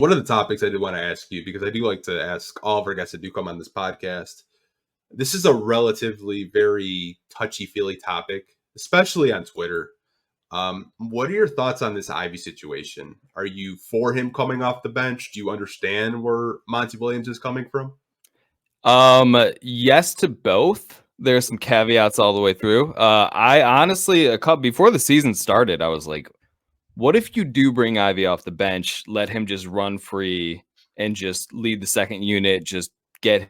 One of the topics I did want to ask you, because I do like to ask all of our guests that do come on this podcast, this is a relatively very touchy-feely topic, especially on Twitter. What are your thoughts on this Ivy situation? Are you for him coming off the bench? Do you understand where Monty Williams is coming from? Yes to both. There's some caveats all the way through. I honestly, before the season started, I was like, what if you do bring Ivy off the bench, let him just run free and just lead the second unit, just get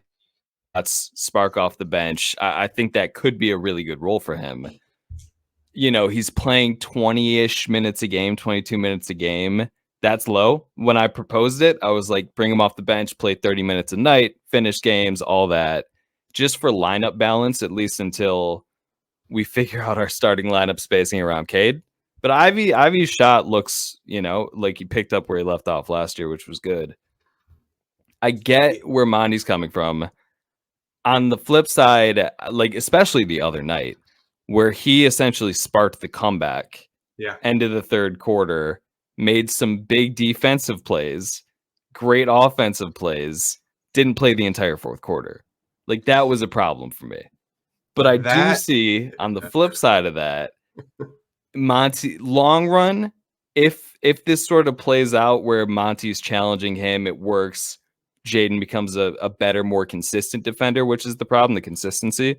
spark off the bench? I think that could be a really good role for him. You know, he's playing 20-ish minutes a game, 22 minutes a game. That's low. When I proposed it, I was like, bring him off the bench, play 30 minutes a night, finish games, all that, just for lineup balance, at least until we figure out our starting lineup spacing around Cade. But Ivy's shot looks, like he picked up where he left off last year, which was good. I get where Monty's coming from. On the flip side, like especially the other night, where he essentially sparked the comeback. Yeah. End of the third quarter, made some big defensive plays, great offensive plays, didn't play the entire fourth quarter. Like that was a problem for me. But I do see on the flip side of that, Monty, long run, if this sort of plays out where Monty's challenging him, it works. Jaden becomes a better, more consistent defender, which is the problem, the consistency.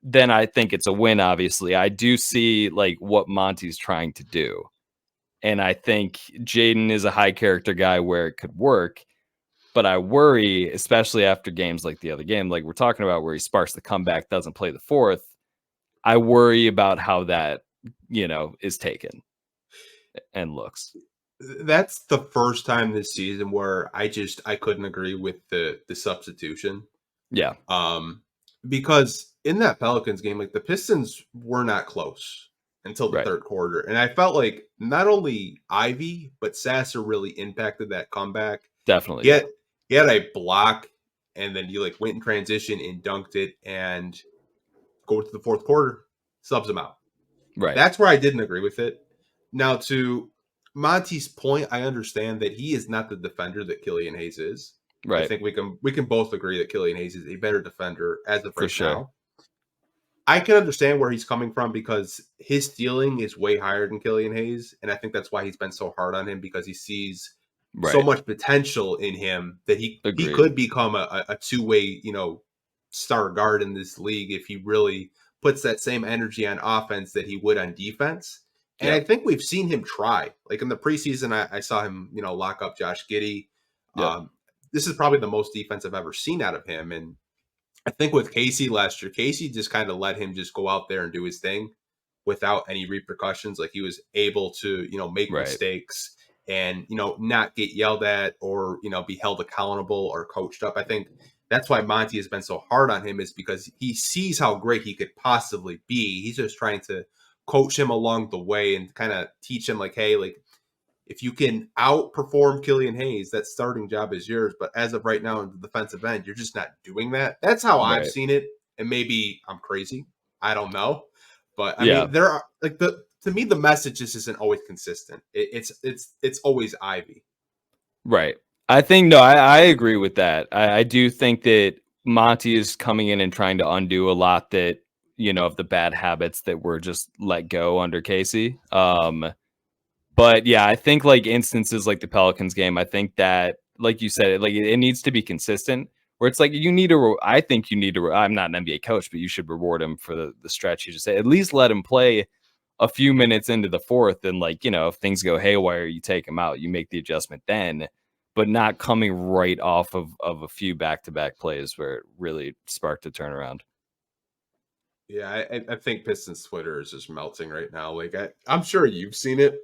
Then I think it's a win, obviously. I do see like what Monty's trying to do. And I think Jaden is a high character guy where it could work. But I worry, especially after games like the other game, like we're talking about where he sparks the comeback, doesn't play the fourth. I worry about how that, is taken and looks. That's the first time this season where I couldn't agree with the substitution. Yeah. Because in that Pelicans game, like the Pistons were not close until the third quarter. And I felt like not only Ivy, but Sasser really impacted that comeback. Definitely. He had a block, and then he like went in transition and dunked it, and go to the fourth quarter, subs him out. Right. That's where I didn't agree with it. Now, to Monty's point, I understand that he is not the defender that Killian Hayes is. Right. I think we can both agree that Killian Hayes is a better defender as of right now. I can understand where he's coming from because his stealing is way higher than Killian Hayes, and I think that's why he's been so hard on him, because he sees so much potential in him that he could become a two-way, star guard in this league if he really puts that same energy on offense that he would on defense. And I think we've seen him try. Like in the preseason, I saw him, lock up Josh Giddey. This is probably the most defense I've ever seen out of him. And I think with Casey last year, Casey just kind of let him just go out there and do his thing without any repercussions. Like he was able to, make mistakes and, not get yelled at or, be held accountable or coached up. I think that's why Monty has been so hard on him, is because he sees how great he could possibly be. He's just trying to coach him along the way and kind of teach him like, hey, like if you can outperform Killian Hayes, that starting job is yours. But as of right now in the defensive end, you're just not doing that. That's how I've seen it. And maybe I'm crazy. I don't know. But I mean, there are like to me, the message just isn't always consistent. It's always Ivy. Right. I think, no, I agree with that. I do think that Monty is coming in and trying to undo a lot that, of the bad habits that were just let go under Casey. But yeah, I think like instances like the Pelicans game, I think that, like you said, like it needs to be consistent, where it's like I think you need to, I'm not an NBA coach, but you should reward him for the stretch. You just say, at least let him play a few minutes into the fourth. And like, if things go haywire, you take him out, you make the adjustment then, but not coming right off of a few back-to-back plays where it really sparked a turnaround. Yeah, I think Pistons Twitter is just melting right now. Like I'm sure you've seen it.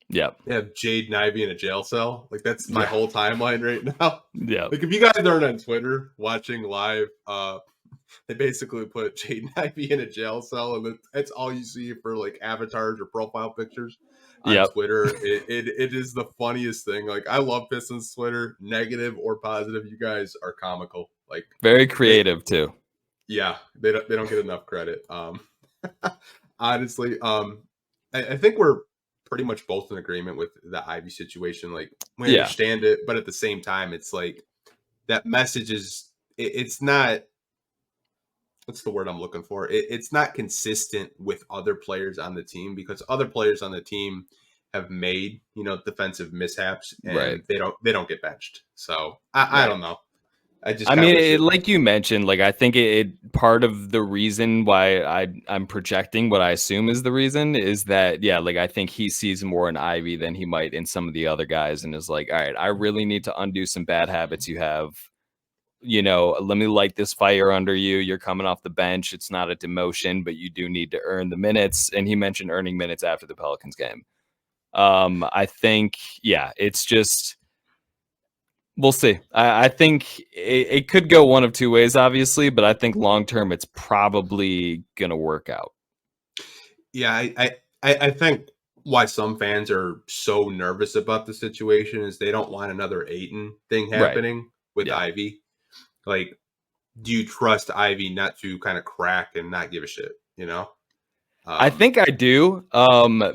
Yeah. They have Jaden Ivey in a jail cell. Like that's my whole timeline right now. Yeah. Like if you guys aren't on Twitter watching live, they basically put Jaden Ivey in a jail cell, and that's all you see for like avatars or profile pictures on Twitter. It is the funniest thing. Like I love Pistons Twitter, negative or positive. You guys are comical. Like very creative too. Yeah, they don't get enough credit. Honestly, I think we're pretty much both in agreement with the Ivy situation. Like, we understand it, but at the same time, it's like that message is it's not. What's the word I'm looking for? It's not consistent with other players on the team, because other players on the team have made, defensive mishaps, and they don't get benched. So I don't know. I mean, like you mentioned, like I think it part of the reason why I'm projecting what I assume is the reason is that, like I think he sees more in Ivy than he might in some of the other guys, and is like, all right, I really need to undo some bad habits you have. Let me light this fire under you. You're coming off the bench. It's not a demotion, but you do need to earn the minutes. And he mentioned earning minutes after the Pelicans game. I think, it's just, we'll see. I think it could go one of two ways, obviously, but I think long-term it's probably going to work out. Yeah, I think why some fans are so nervous about the situation is they don't want another Ayton thing happening with Ivy. Like, do you trust Ivy not to kind of crack and not give a shit, I think I do.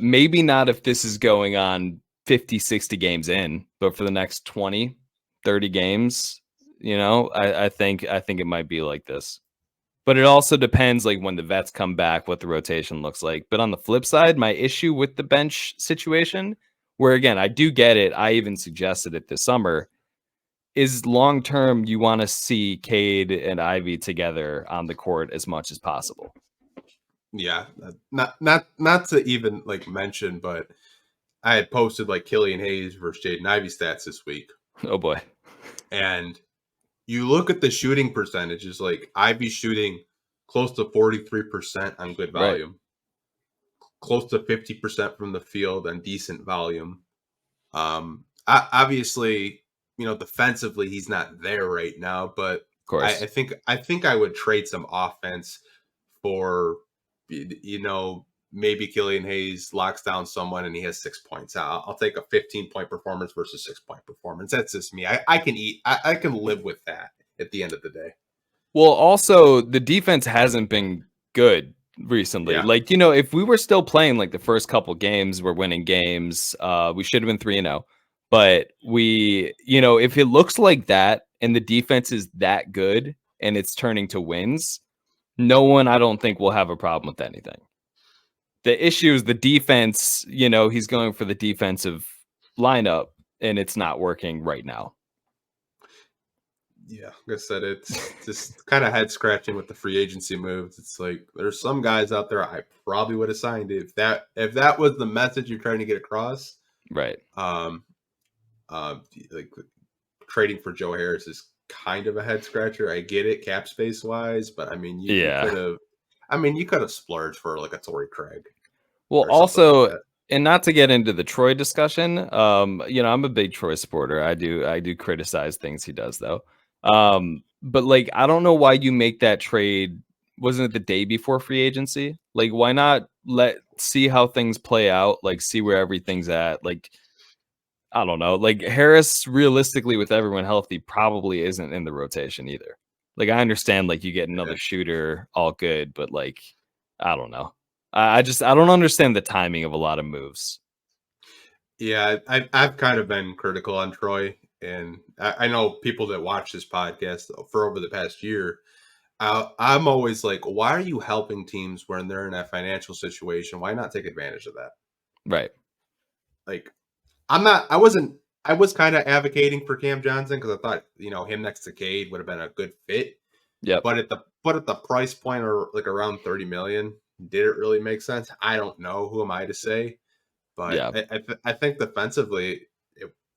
Maybe not if this is going on 50, 60 games in, but for the next 20, 30 games, I think it might be like this. But it also depends, like, when the vets come back, what the rotation looks like. But on the flip side, my issue with the bench situation, where, again, I do get it, I even suggested it this summer, is long-term you want to see Cade and Ivy together on the court as much as possible. Yeah, not to even, like, mention, but I had posted, like, Killian Hayes versus Jaden Ivey stats this week. Oh, boy. And you look at the shooting percentages, like, Ivy shooting close to 43% on good volume, close to 50% from the field on decent volume. Obviously, defensively he's not there right now, but of course. I think I would trade some offense for, maybe Killian Hayes locks down someone and he has 6 points. I'll take a 15-point performance versus 6-point performance. That's just me. I can live with that at the end of the day. Well, also the defense hasn't been good recently. Yeah. Like, if we were still playing like the first couple games, we're winning games. We should have been 3-0. But if it looks like that and the defense is that good and it's turning to wins, no one, I don't think, will have a problem with anything. The issue is the defense. He's going for the defensive lineup and it's not working right now. Yeah, like I said, it's just kind of head scratching with the free agency moves. It's like there's some guys out there I probably would have signed if that was the message you're trying to get across. Right. Like trading for Joe Harris is kind of a head scratcher. I get it, cap space wise, but I mean, you could have splurged for like a Torrey Craig. Well, also, like, and not to get into the Troy discussion, I'm a big Troy supporter. I do criticize things he does though. But like, I don't know why you make that trade. Wasn't it the day before free agency? Like, why not see how things play out? Like, see where everything's at. Like, I don't know. Like, Harris, realistically, with everyone healthy, probably isn't in the rotation either. Like, I understand, like, you get another shooter, all good, but like, I don't know. I don't understand the timing of a lot of moves. Yeah, I've kind of been critical on Troy, and I know people that watch this podcast for over the past year. I'm always like, why are you helping teams when they're in a financial situation? Why not take advantage of that? Right. Like, I was kind of advocating for Cam Johnson because I thought, him next to Cade would have been a good fit. Yeah. But at the price point, or like around 30 million, did it really make sense? I don't know. Who am I to say? But yeah. I think defensively,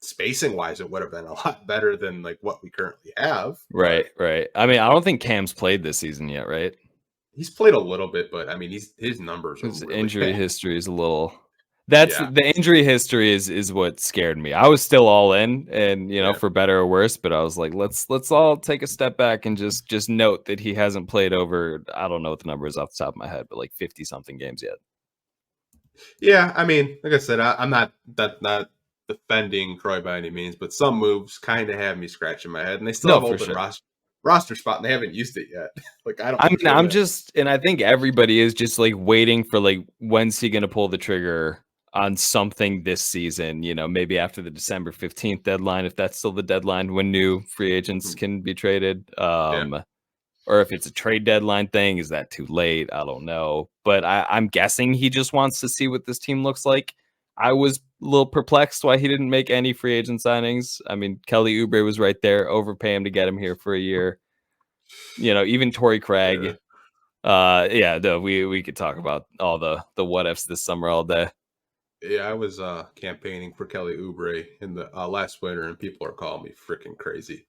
spacing wise, it would have been a lot better than like what we currently have. Right. I mean, I don't think Cam's played this season yet, right? He's played a little bit, but I mean, his numbers. His really injury history is a little. The injury history is what scared me. I was still all in, and for better or worse, but I was like, let's all take a step back and just note that he hasn't played over, I don't know what the number is off the top of my head, but like 50 something games yet. Yeah, I mean, like I said, I'm not defending Troy by any means, but some moves kind of have me scratching my head, and they still have open roster spot, and they haven't used it yet. Like, I'm just, and I think everybody is just like waiting for like, when's he going to pull the trigger on something this season, maybe after the December 15th deadline, if that's still the deadline when new free agents can be traded. Or if it's a trade deadline thing, is that too late? I don't know. But I'm guessing he just wants to see what this team looks like. I was a little perplexed why he didn't make any free agent signings. I mean, Kelly Oubre was right there, overpay him to get him here for a year. Even Torrey Craig. We could talk about all the what ifs this summer all day. Yeah, I was campaigning for Kelly Oubre in the last winter, and people are calling me freaking crazy.